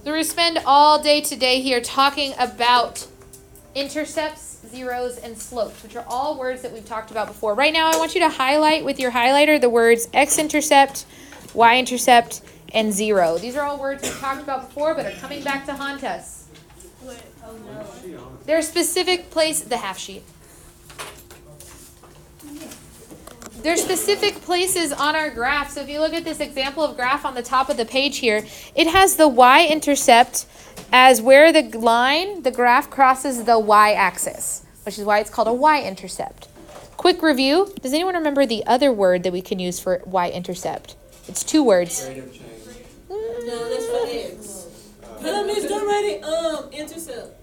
So we're going to spend all day today here talking about intercepts, zeros, and slopes, which are all words that we've talked about before. Right now, I want you to highlight with your highlighter the words x-intercept, y-intercept, and zero. These are all words we've talked about before, but are coming back to haunt us. There are specific places, the half sheet. There's specific places on our graph. So if you look at this example of graph on the top of the page here, it has the y-intercept as where the graph crosses the y-axis, which is why it's called a y-intercept. Quick review. Does anyone remember the other word that we can use for y-intercept? It's two words. Rate of change. No, that's for x. Miss, don't write it. Intercept.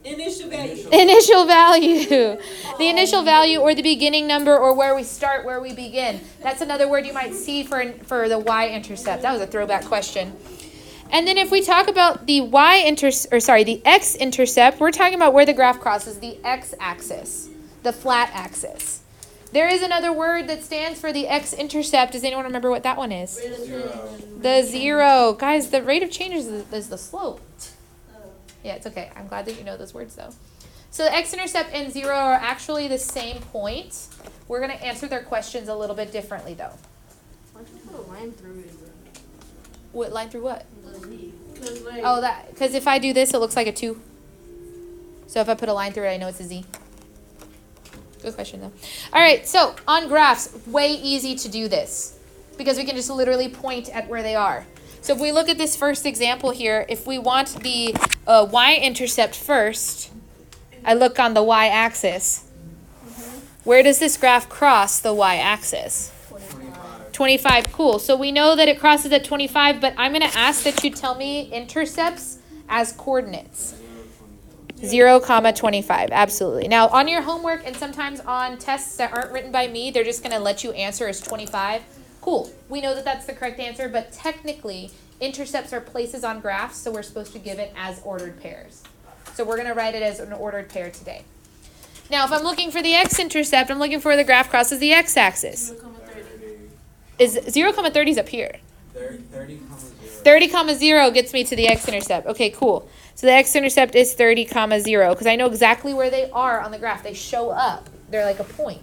Initial value. Initial value. The initial value or the beginning number or where we start, where we begin. That's another word you might see for the y-intercept. That was a throwback question. And then if we talk about the the x-intercept, we're talking about where the graph crosses the x-axis, the flat axis. There is another word that stands for the x-intercept. Does anyone remember what that one is? Zero. The zero. Guys, the rate of change is the slope. Yeah, it's okay. I'm glad that you know those words, though. So the x-intercept and zero are actually the same point. We're going to answer their questions a little bit differently, though. Why don't you put a line through it? What line through what? Like, Oh, because if I do this, it looks like a 2. So if I put a line through it, I know it's a z. Good question, though. All right, so on graphs, way easy to do this because we can just literally point at where they are. So if we look at this first example here, if we want the y-intercept first, I look on the y-axis. Where does this graph cross the y-axis? 25. Cool. So we know that it crosses at 25, but I'm going to ask that you tell me intercepts as coordinates. 0, 25. Absolutely. Now, on your homework and sometimes on tests that aren't written by me, they're just going to let you answer as 25. Cool. We know that that's the correct answer, but technically, intercepts are places on graphs, so we're supposed to give it as ordered pairs. So we're going to write it as an ordered pair today. Now, if I'm looking for the x-intercept, I'm looking for where the graph crosses the x-axis. 0, 30 is up here. 30, 30, 0 gets me to the x-intercept. Okay, cool. So the x-intercept is 30, 0, because I know exactly where they are on the graph. They show up. They're like a point.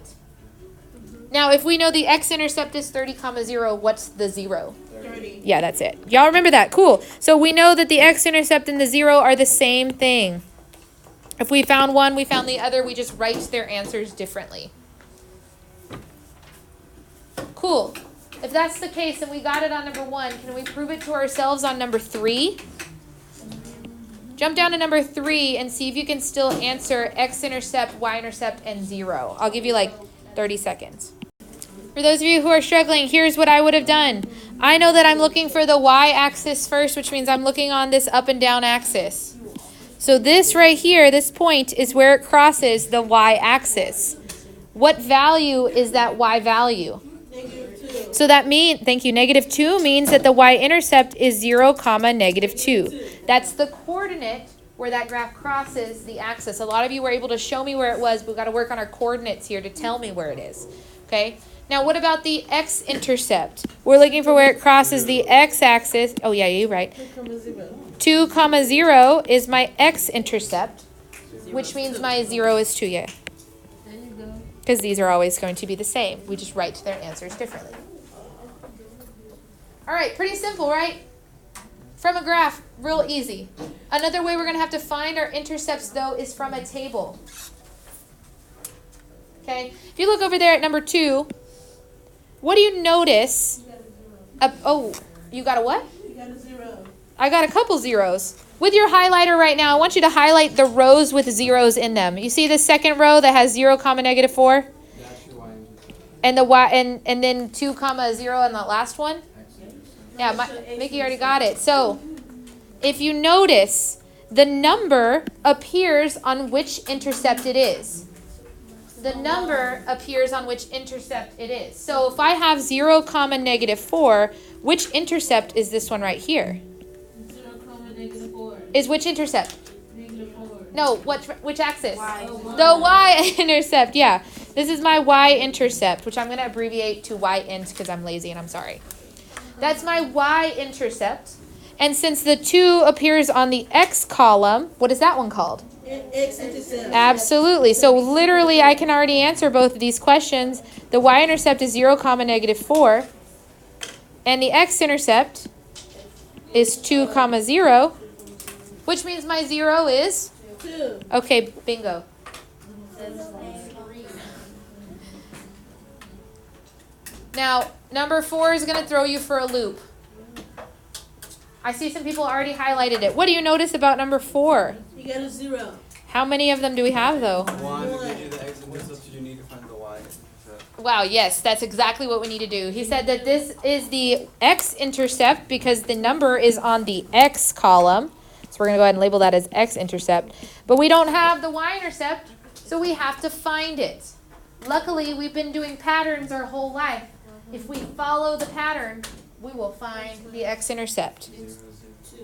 Now, if we know the x-intercept is 30, 0, what's the 0? 30. Yeah, that's it. Y'all remember that? Cool. So we know that the x-intercept and the 0 are the same thing. If we found one, we found the other. We just write their answers differently. Cool. If that's the case and we got it on number 1, can we prove it to ourselves on number 3? Jump down to number 3 and see if you can still answer x-intercept, y-intercept, and 0. I'll give you like 30 seconds. For those of you who are struggling, here's what I would have done. I know that I'm looking for the y-axis first, which means I'm looking on this up and down axis. So this right here, this point, is where it crosses the y-axis. What value is that y value? -2. So that means, thank you, -2 means that the y-intercept is 0, -2. That's the coordinate where that graph crosses the axis. A lot of you were able to show me where it was, but we've got to work on our coordinates here to tell me where it is. Okay? Now, what about the x-intercept? We're looking for where it crosses the x-axis. Oh, yeah, you're right. 2, 0 is my x-intercept, which means my 0 is 2, yeah. Because these are always going to be the same. We just write their answers differently. All right, pretty simple, right? From a graph, real easy. Another way we're going to have to find our intercepts, though, is from a table. Okay? If you look over there at number 2, what do you notice? You got a what? You got a 0. I got a couple zeros. With your highlighter right now, I want you to highlight the rows with zeros in them. You see the second row that has 0, -4? That's your y-intercept. And the y and then 2, 0 and the last one? Yeah, Mickey already got it. So, if you notice, the number appears on which intercept it is. The number appears on which intercept it is. So, if I have 0, -4, which intercept is this one right here? 0, -4. Is which intercept? -4. No, which axis? Y. The y-intercept, yeah. This is my y-intercept, which I'm going to abbreviate to y-int because I'm lazy and I'm sorry. That's my y-intercept. And since the 2 appears on the x column, what is that one called? X-intercept. Absolutely. So literally I can already answer both of these questions. The y-intercept is 0, negative 4. And the x-intercept is 2, 0. Which means my 0 is? 2. Okay, bingo. Now, number 4 is going to throw you for a loop. I see some people already highlighted it. What do you notice about number 4? You got a 0. How many of them do we have, though? One, to give you the x-intercept, you need to find the y-intercept. Wow, yes, that's exactly what we need to do. He said that this is the x-intercept because the number is on the x column. So we're going to go ahead and label that as x-intercept. But we don't have the y-intercept, so we have to find it. Luckily, we've been doing patterns our whole life. If we follow the pattern, we will find the x-intercept.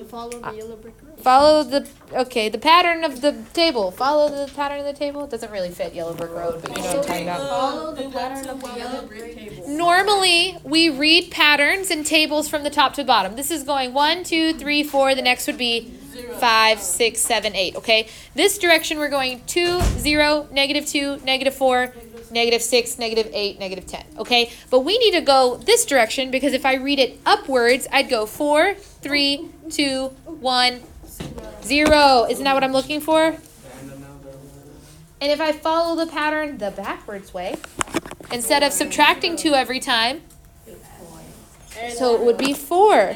Follow the yellow brick road. Follow the pattern of the table. Follow the pattern of the table. It doesn't really fit yellow brick road, but you know what I'm talking about. Follow the pattern of the yellow brick table. Normally, we read patterns and tables from the top to the bottom. This is going 1, 2, 3, 4. The next would be 5, 6, 7, 8. Okay. This direction we're going 2, 0, negative 2, negative 4, negative 6, negative 8, negative 10. Okay. But we need to go this direction because if I read it upwards, I'd go 4, 3, 2, 1, 0. Isn't that what I'm looking for? And if I follow the pattern the backwards way, instead of subtracting 2 every time, so it would be 4.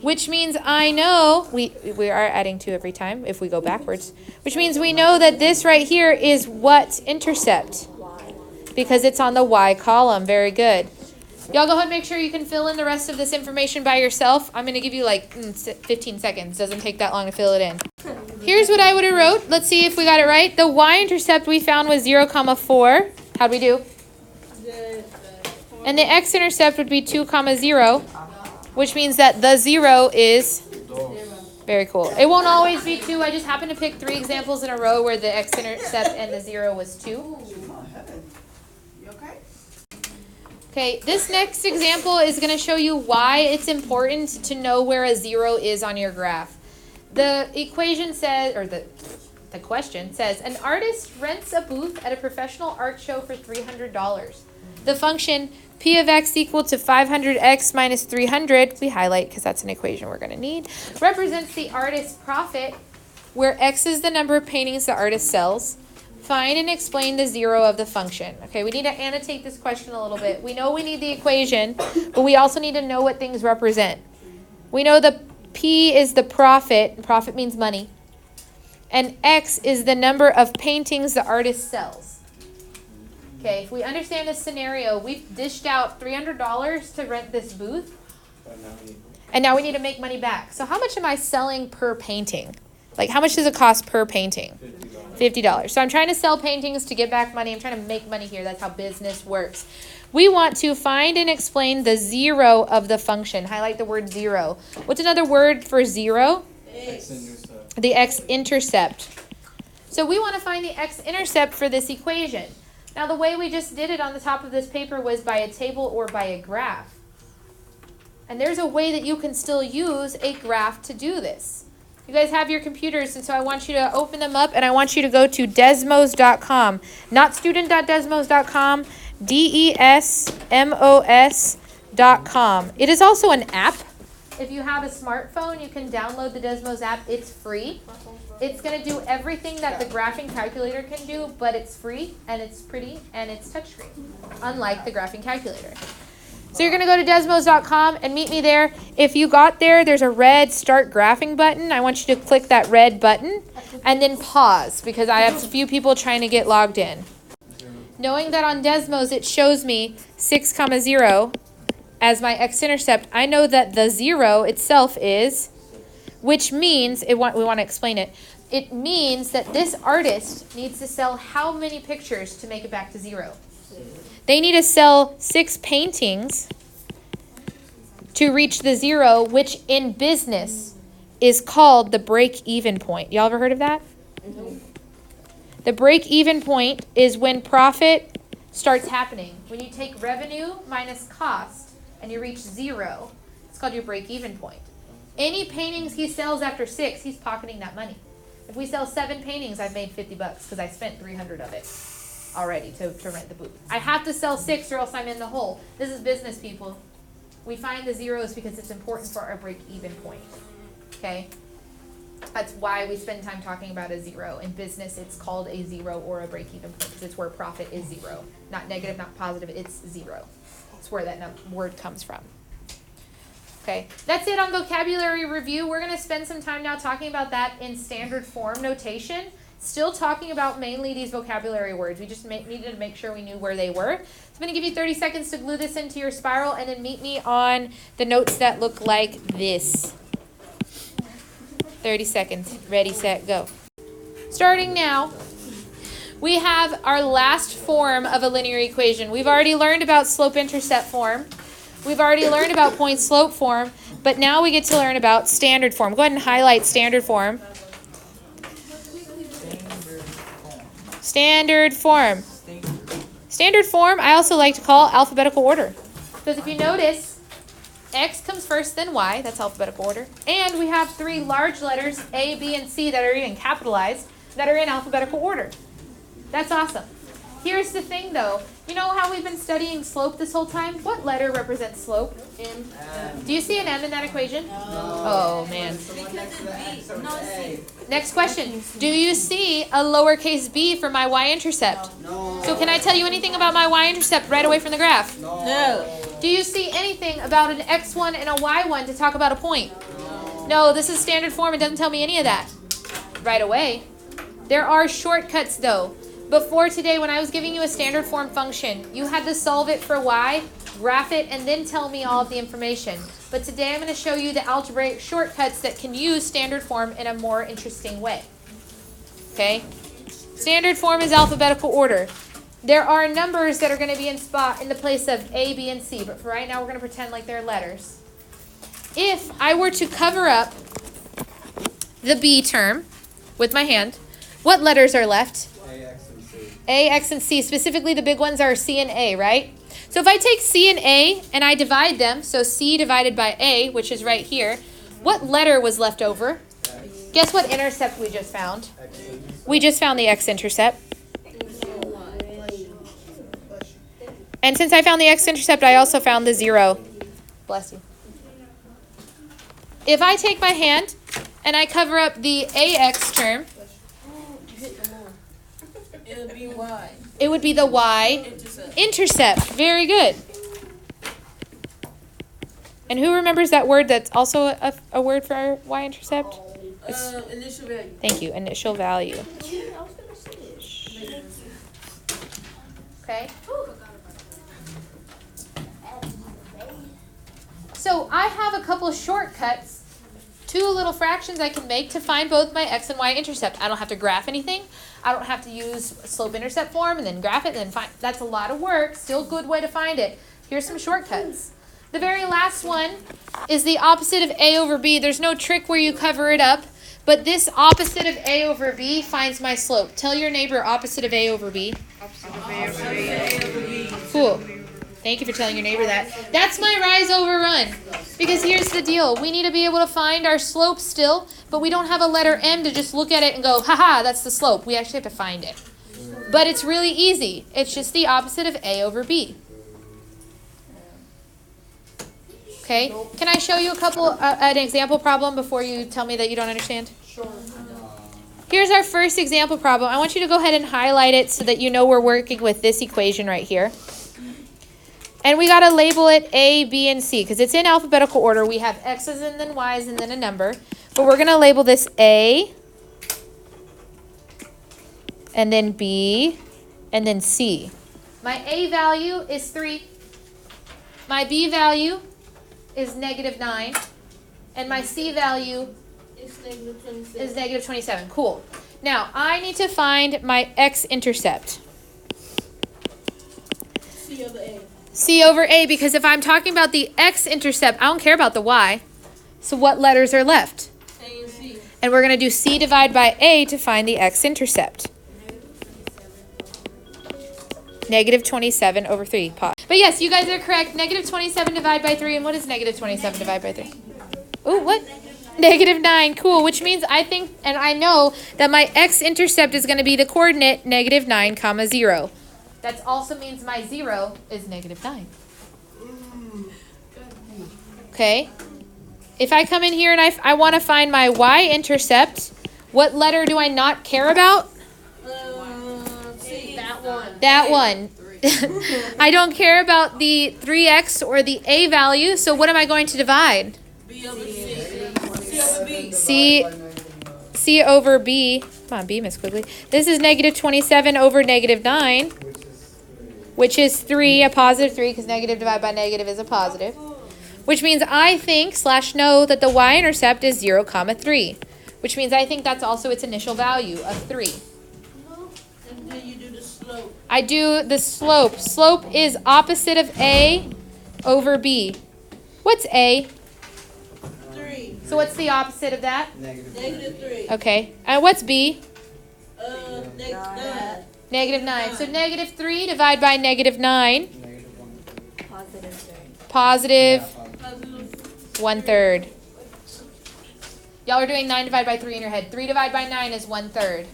Which means I know, we are adding 2 every time if we go backwards. Which means we know that this right here is what intercept? Because it's on the y column. Very good. Y'all go ahead and make sure you can fill in the rest of this information by yourself. I'm going to give you like 15 seconds. Doesn't take that long to fill it in. Here's what I would have wrote. Let's see if we got it right. The y-intercept we found was 0, 4. How'd we do? Good. And the x-intercept would be 2, 0, which means that the 0 is very cool. It won't always be 2. I just happened to pick 3 examples in a row where the x-intercept and the 0 was 2. Okay, this next example is going to show you why it's important to know where a 0 is on your graph. The equation says, or the question says, an artist rents a booth at a professional art show for $300. The function p of x equal to 500x minus 300, we highlight because that's an equation we're going to need, represents the artist's profit, where x is the number of paintings the artist sells. Find and explain the 0 of the function. Okay, we need to annotate this question a little bit. We know we need the equation, but we also need to know what things represent. We know the P is the profit. Profit means money. And X is the number of paintings the artist sells. Okay, if we understand this scenario, we've dished out $300 to rent this booth. And now we need to make money back. So how much am I selling per painting? Like, how much does it cost per painting? $50. So I'm trying to sell paintings to get back money. I'm trying to make money here. That's how business works. We want to find and explain the 0 of the function. Highlight the word 0. What's another word for 0? X-intercept. The x-intercept. So we want to find the x-intercept for this equation. Now, the way we just did it on the top of this paper was by a table or by a graph. And there's a way that you can still use a graph to do this. You guys have your computers, and so I want you to open them up, and I want you to go to desmos.com. Not student.desmos.com, desmos.com. It is also an app. If you have a smartphone, you can download the Desmos app. It's free. It's going to do everything that the graphing calculator can do, but it's free, and it's pretty, and it's touchscreen, unlike the graphing calculator. So you're going to go to desmos.com and meet me there. If you got there, there's a red Start Graphing button. I want you to click that red button and then pause because I have a few people trying to get logged in. Knowing that on Desmos it shows me 6, 0 as my x-intercept, I know that the 0 itself is, which means, we want to explain it. It means that this artist needs to sell how many pictures to make it back to 0? They need to sell 6 paintings to reach the 0, which in business is called the break-even point. Y'all ever heard of that? Mm-hmm. The break-even point is when profit starts happening. When you take revenue minus cost and you reach 0, it's called your break-even point. Any paintings he sells after 6, he's pocketing that money. If we sell 7 paintings, I've made $50 because I spent 300 of it already to rent the booth. I have to sell 6 or else I'm in the hole. This is business, people. We find the zeros because it's important for our break-even point. Okay? That's why we spend time talking about a zero. In business, it's called a zero or a break-even point because it's where profit is zero. Not negative, not positive, it's zero. It's where that word comes from. Okay, that's it on vocabulary review. We're going to spend some time now talking about that in standard form notation. Still talking about mainly these vocabulary words. We just needed to make sure we knew where they were. So I'm going to give you 30 seconds to glue this into your spiral and then meet me on the notes that look like this. 30 seconds. Ready, set, go. Starting now, we have our last form of a linear equation. We've already learned about slope-intercept form. We've already learned about point-slope form, but now we get to learn about standard form. Go ahead and highlight standard form. Standard form. Standard form I also like to call alphabetical order. Because if you notice, X comes first, then Y. That's alphabetical order. And we have 3 large letters, A, B, and C, that are even capitalized, that are in alphabetical order. That's awesome. Here's the thing, though. You know how we've been studying slope this whole time? What letter represents slope? M. Do you see an M in that equation? No. Oh, man. Because it's B. No, it's C. Next question. Do you see a lowercase b for my y-intercept? No. So can I tell you anything about my y-intercept right away from the graph? No. Do you see anything about an x1 and a y1 to talk about a point? No, this is standard form. It doesn't tell me any of that right away. There are shortcuts, though. Before today, when I was giving you a standard form function, you had to solve it for y, graph it, and then tell me all of the information. But today I'm going to show you the algebraic shortcuts that can use standard form in a more interesting way. Okay? Standard form is alphabetical order. There are numbers that are going to be in the place of A, B, and C, but for right now we're going to pretend like they're letters. If I were to cover up the B term with my hand, what letters are left? A, X, and C. A, X, and C. Specifically, the big ones are C and A, right? So if I take C and A and I divide them, so C divided by A, which is right here, what letter was left over? X. Guess what intercept we just found? X. We just found the x-intercept. And since I found the x-intercept, I also found the 0. Bless you. If I take my hand and I cover up the AX term, It'll be Y. it would be the y-intercept. Very good. And who remembers that word that's also a word for our y-intercept? Initial value. Thank you, initial value. Okay. So I have a couple of shortcuts, 2 little fractions I can make to find both my x and y intercept. I don't have to graph anything. I don't have to use slope-intercept form and then graph it and then find. That's a lot of work. Still a good way to find it. Here's some shortcuts. The very last one is the opposite of a over b. There's no trick where you cover it up, but this opposite of a over b finds my slope. Tell your neighbor opposite of a over b. Cool. Thank you for telling your neighbor that. That's my rise over run. Because here's the deal. We need to be able to find our slope still, but we don't have a letter M to just look at it and go, haha, that's the slope. We actually have to find it. But it's really easy. It's just the opposite of A over B. Okay? Can I show you an example problem before you tell me that you don't understand? Sure. Here's our first example problem. I want you to go ahead and highlight it so that you know we're working with this equation right here. And we got to label it A, B, and C because it's in alphabetical order. We have X's and then Y's and then a number. But we're going to label this A, and then B, and then C. My A value is 3. My B value is -9. And my C value It's -27. is -27. Cool. Now, I need to find my x-intercept. C over A. C over A, because if I'm talking about the x-intercept, I don't care about the y. So what letters are left? A and C. And we're going to do C divided by A to find the x-intercept. -27 over 3. Pause. But yes, you guys are correct. -27 divided by 3. And what is -27 divided by 3? Ooh, what? -9, cool, which means I think, and I know that my x-intercept is going to be the coordinate -9, comma 0. That also means my 0 is -9. Okay. If I come in here and I want to find my y-intercept, what letter do I not care about? See, That one. That one. I don't care about the 3x or the a value, so what am I going to divide? B over C. C over B. C over b. Come on, b, Miss Quigley. This is -27 over -9, which is 3, a positive 3, because negative divided by negative is a positive. Which means I think / know that the y-intercept is 0, comma 3. Which means I think that's also its initial value of 3. And then you do the slope. I do the slope. Slope is opposite of a over b. What's a? 3. So what's the opposite of that? -3. Okay. And what's b? -9. -9. So -3 divided by -9. Positive 1/3. Y'all are doing 9 divided by 3 in your head. 3 divided by 9 is 1/3.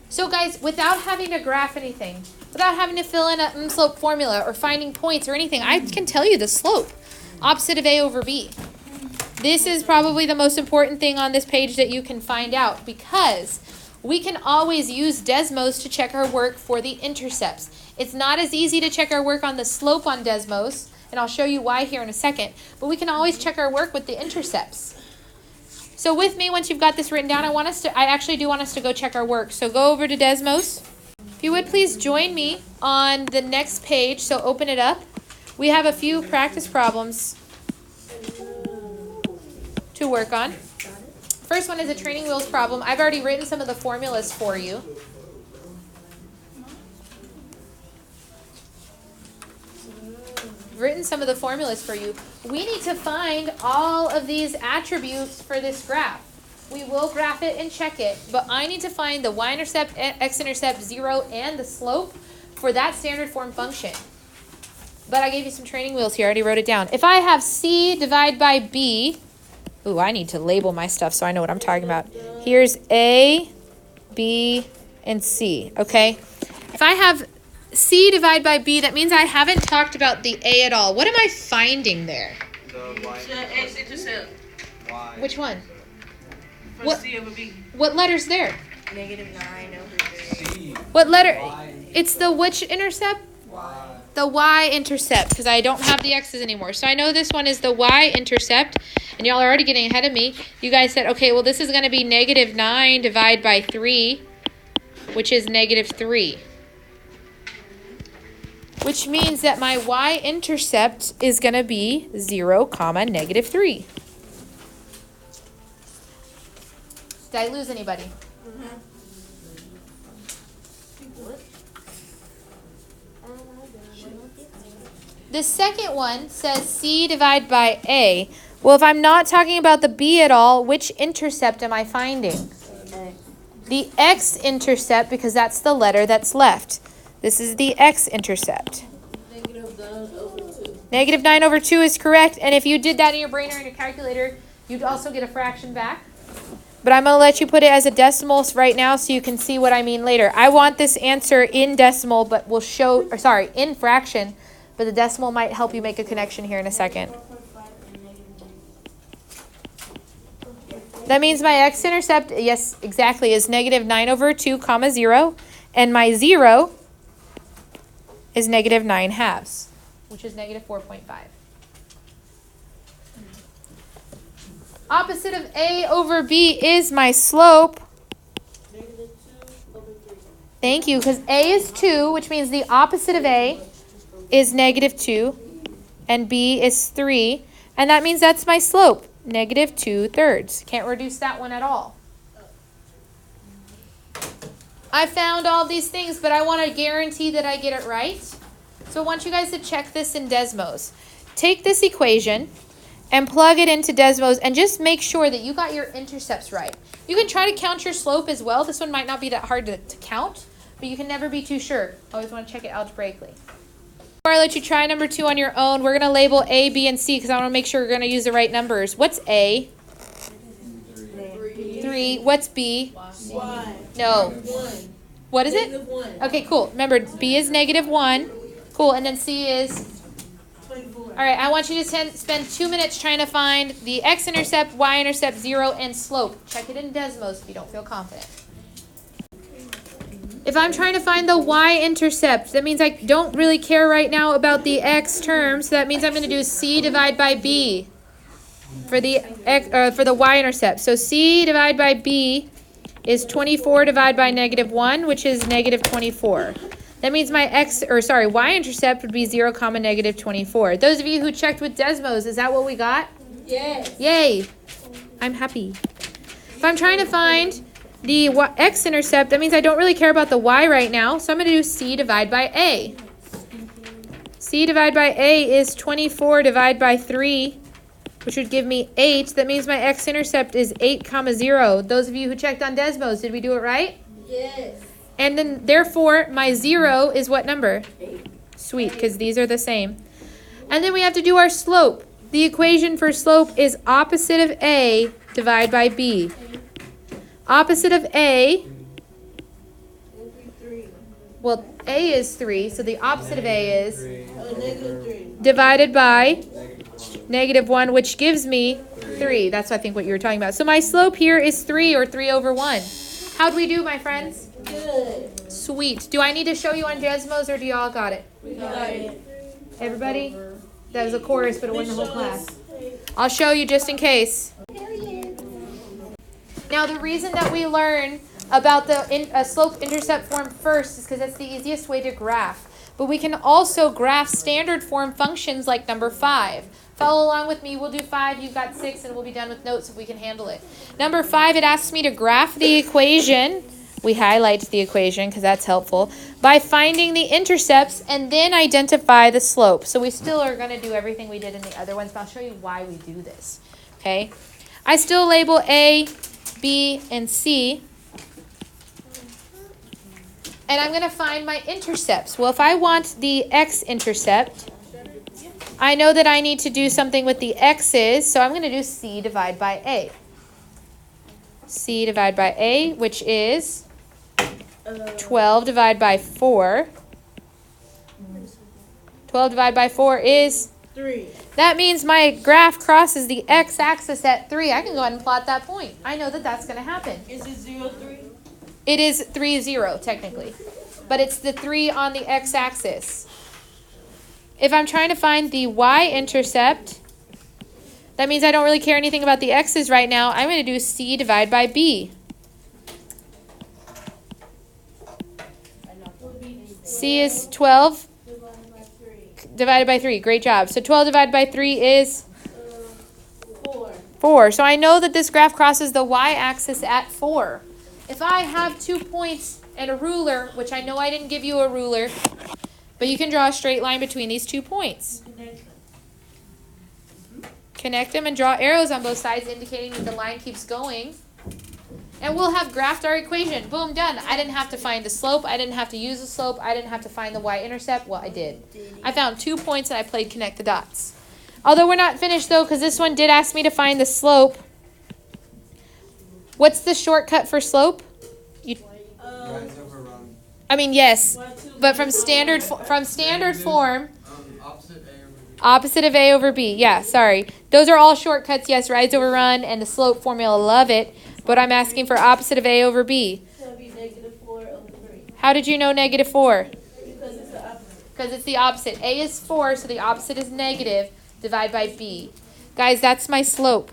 So guys, without having to graph anything, without having to fill in a slope formula or finding points or anything, I can tell you the slope. Opposite of a over b. This is probably the most important thing on this page that you can find out, because we can always use Desmos to check our work for the intercepts. It's not as easy to check our work on the slope on Desmos, and I'll show you why here in a second, but we can always check our work with the intercepts. So with me, once you've got this written down, I actually do want us to go check our work. So go over to Desmos. If you would please join me on the next page, so open it up. We have a few practice problems to work on. First one is a training wheels problem. I've already written some of the formulas for you. Written some of the formulas for you. We need to find all of these attributes for this graph. We will graph it and check it, but I need to find the y-intercept, x-intercept, 0, and the slope for that standard form function. But I gave you some training wheels here. I already wrote it down. If I have c divided by b, ooh, I need to label my stuff so I know what I'm talking about. Here's a, b, and c, okay? If I have c divided by b, that means I haven't talked about the a at all. What am I finding there? The y. X-intercept. Y. Which one? For What? C over B. What letter's there? -9 over 3. C. What letter? Y. It's the which intercept? Y. The y-intercept, because I don't have the x's anymore. So I know this one is the y-intercept, and y'all are already getting ahead of me. You guys said, okay, well, this is going to be -9 divided by 3, which is -3. Which means that my y-intercept is going to be 0, comma, -3. Did I lose anybody? The second one says c divided by a. Well, if I'm not talking about the b at all, which intercept am I finding? The x-intercept, because that's the letter that's left. This is the x-intercept. -9 over 2 is correct. And if you did that in your brain or in your calculator, you'd also get a fraction back. But I'm going to let you put it as a decimal right now so you can see what I mean later. I want this answer in decimal, but we'll show, or sorry, in fraction. But the decimal might help you make a connection here in a second. That means my x-intercept, yes, exactly, is -9 over 2, comma 0. And my 0 is -9/2, which is -4.5. Opposite of a over b is my slope. -2 over 3. Thank you, because a is 2, which means the opposite of a is -2, and b is 3, and that means that's my slope, -2/3. Can't reduce that one at all. I found all these things, but I want to guarantee that I get it right. So I want you guys to check this in Desmos. Take this equation and plug it into Desmos and just make sure that you got your intercepts right. You can try to count your slope as well. This one might not be that hard to count, but you can never be too sure. Always want to check it algebraically. Before I let you try number 2 on your own, we're going to label A, B, and C because I want to make sure we're going to use the right numbers. What's A? 3. What's B? 1. No. 1. What is it? -1. Okay, cool. Remember, B is -1. Cool. And then C is... 24. All right, I want you to spend 2 minutes trying to find the x-intercept, y-intercept, 0, and slope. Check it in Desmos if you don't feel confident. If I'm trying to find the y-intercept, that means I don't really care right now about the x term, so that means I'm going to do C divided by B for the y-intercept. So C divided by B is 24 divided by -1, which is -24. That means my y-intercept would be 0, -24. Those of you who checked with Desmos, is that what we got? Yes. Yay! I'm happy. If I'm trying to find the x-intercept, that means I don't really care about the y right now, so I'm going to do C divided by A. C divided by A is 24 divided by 3, which would give me 8. That means my x-intercept is 8, 0. Those of you who checked on Desmos, did we do it right? Yes. And then, therefore, my 0 is what number? 8. Sweet, because these are the same. And then we have to do our slope. The equation for slope is opposite of A divided by B. Opposite of A, well, A is 3, so the opposite of A is -3. divided by -1, which gives me 3. That's, I think, what you were talking about. So my slope here is 3, or 3 over 1. How'd we do, my friends? Good. Sweet. Do I need to show you on Desmos, or do y'all got it? We got it. Everybody? That was a chorus, but it wasn't the whole class. I'll show you just in case. Now, the reason that we learn about the slope-intercept form first is because that's the easiest way to graph. But we can also graph standard form functions like number 5. Follow along with me. We'll do 5. You've got 6, and we'll be done with notes if we can handle it. Number 5, it asks me to graph the equation. We highlight the equation because that's helpful. By finding the intercepts and then identify the slope. So we still are going to do everything we did in the other ones, but I'll show you why we do this. Okay? I still label A, B, and C. And I'm going to find my intercepts. Well, if I want the x-intercept, I know that I need to do something with the x's, so I'm going to do C divided by A. C divided by A, which is 12 divided by 4. 12 divided by 4 is 3. That means my graph crosses the x-axis at 3. I can go ahead and plot that point. I know that that's going to happen. Is it 0, 3? It is 3, 0, technically. But it's the 3 on the x-axis. If I'm trying to find the y-intercept, that means I don't really care anything about the x's right now. I'm going to do C divided by B. C is 12 divided by 3. Great job. So 12 divided by 3 is 4. 4. So I know that this graph crosses the y-axis at 4. If I have 2 points and a ruler, which I know I didn't give you a ruler, but you can draw a straight line between these 2 points. Connect them and draw arrows on both sides indicating that the line keeps going. And we'll have graphed our equation. Boom, done. I didn't have to find the slope. I didn't have to use the slope. I didn't have to find the y-intercept. Well, I did. I found 2 points and I played connect the dots. Although we're not finished though, because this one did ask me to find the slope. What's the shortcut for slope? Rise over run. I mean, yes, but from standard form, opposite of A over B. Yeah, sorry. Those are all shortcuts. Yes, rise over run and the slope formula. Love it. But I'm asking for opposite of A over B. So it'll be -4 over 3. How did you know -4? Because it's the opposite. Because it's the opposite. A is 4, so the opposite is negative. Divide by B. Guys, that's my slope.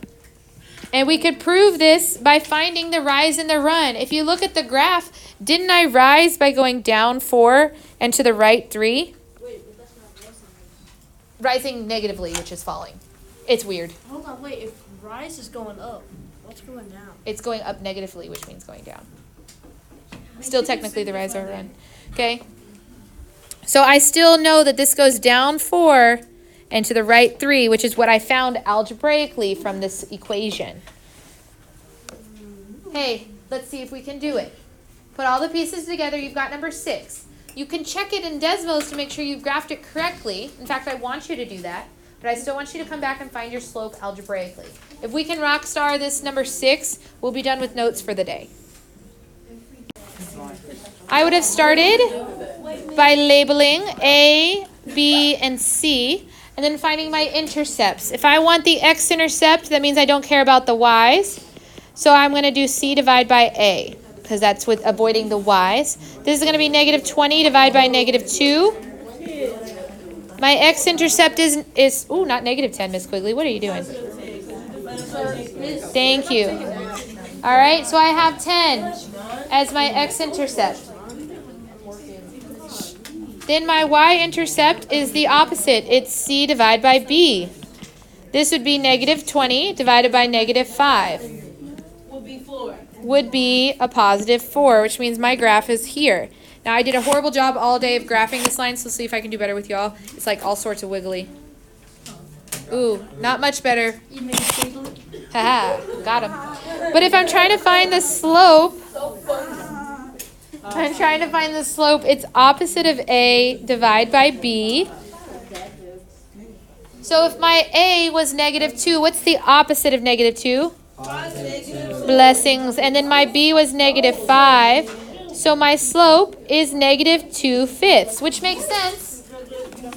And we could prove this by finding the rise and the run. If you look at the graph, didn't I rise by going down 4 and to the right 3? Wait, but that's not Rising negatively, which is falling. It's weird. Hold on, wait. If rise is going up, what's going down? It's going up negatively, which means going down. Still technically the rise or run. Okay? So I still know that this goes down 4 and to the right 3, which is what I found algebraically from this equation. Hey, let's see if we can do it. Put all the pieces together. You've got number 6. You can check it in Desmos to make sure you've graphed it correctly. In fact, I want you to do that. But I still want you to come back and find your slope algebraically. If we can rock star this number 6, we'll be done with notes for the day. I would have started by labeling A, B, and C, and then finding my intercepts. If I want the x-intercept, that means I don't care about the y's. So I'm going to do C divided by A, because that's with avoiding the y's. This is going to be negative 20 divided by negative 2. My x-intercept is ooh, not negative 10, Miss Quigley. What are you doing? Thank you. All right, so I have 10 as my x-intercept. Then my y-intercept is the opposite. It's C divided by B. This would be negative 20 divided by negative 5. Would be 4. Would be a positive 4, which means my graph is here. Now, I did a horrible job all day of graphing this line, so let's see if I can do better with y'all. It's like all sorts of wiggly. Ooh, not much better. Haha, got him. But if I'm trying to find the slope, it's opposite of A divided by B. So if my A was negative 2, what's the opposite of negative 2? Blessings. And then my B was negative 5. So my slope is negative 2/5, which makes sense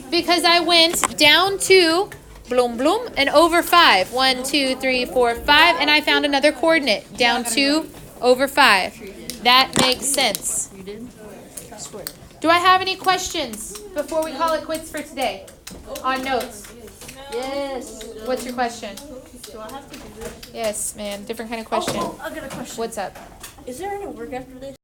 because I went down 2, bloom, bloom, and over 5. 1, 2, 3, 4, 5, and I found another coordinate, down 2 over 5. That makes sense. Do I have any questions before we call it quits for today on notes? Yes. What's your question? Do I have to do this? Yes, ma'am. Different kind of question. Oh, I got a question. What's up? Is there any work after this?